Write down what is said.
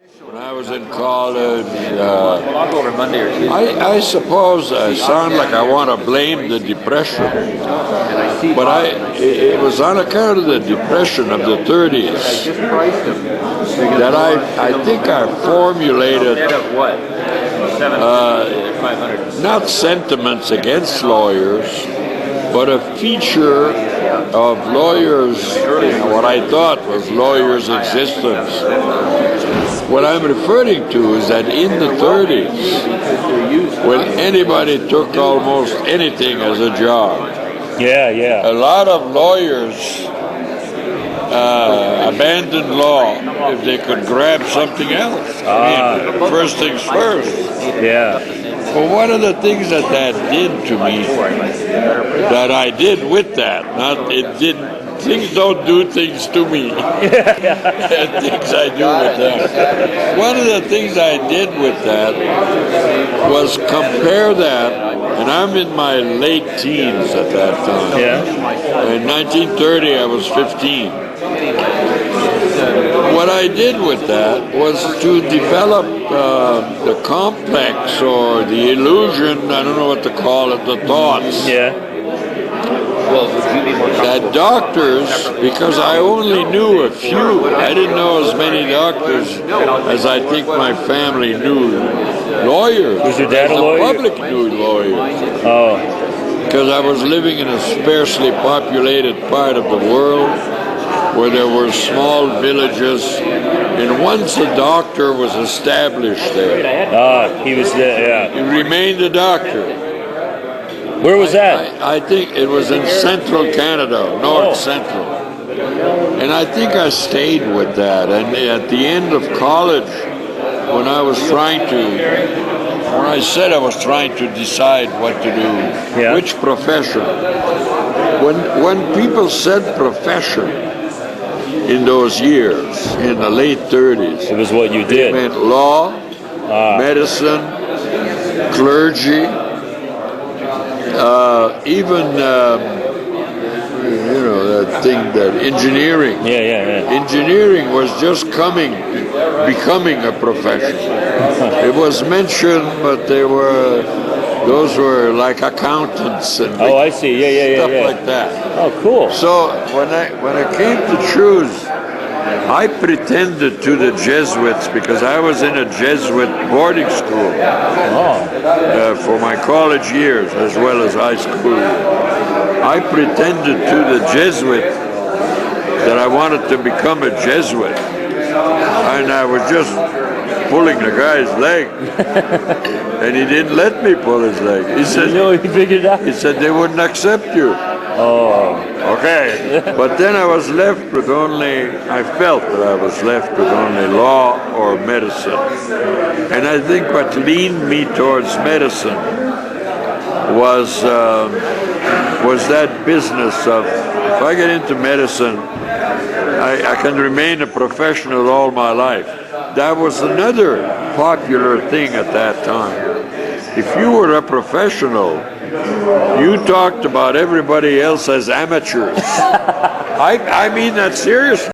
When I was in college, I'll go over Monday or Tuesday. I suppose I sound like I want to blame the Depression, but it was on account of the Depression of the 30s that I think I formulated not sentiments against lawyers, but a feature of lawyers, what I thought was lawyers' existence. What I'm referring to is that in the 30s, when anybody took almost anything as a job, a lot of lawyers abandoned law if they could grab something else. First things first. Well, one of the things that did to me, that I did with that, not it didn't. Things don't do things to me. Things I do with that. One of the things I did with that was compare that, and I'm in my late teens at that time. In 1930, I was 15. What I did with that was to develop the complex or the illusion, I don't know what to call it, the thoughts. That doctors, because I only knew a few, I didn't know as many doctors as I think my family knew lawyers. Was your dad a lawyer? The public knew lawyers. Because I was living in a sparsely populated part of the world where there were small villages, and once a doctor was established there, he was there, he remained a doctor. Where was that? I think it was in central Canada, north central. And I think I stayed with that. And at the end of college, when I said I was trying to decide what to do, which profession, when people said profession in those years, in the late 30s, it was what you did. It meant law, medicine, clergy, even that thing, that engineering. Engineering was just becoming a profession. It was mentioned, but those were like accountants and I see. stuff like that. Oh, cool. So when I came to choose, I pretended to the Jesuits because I was in a Jesuit boarding school for my college years as well as high school. I pretended to the Jesuit that I wanted to become a Jesuit, and I was just pulling the guy's leg, and he didn't let me pull his leg. He said, "No, he figured it out." He said they wouldn't accept you. Okay. But then I was left with I felt that I was left with only law or medicine. And I think what leaned me towards medicine was that business of, if I get into medicine, I can remain a professional all my life. That was another popular thing at that time. If you were a professional, you talked about everybody else as amateurs. I mean that seriously.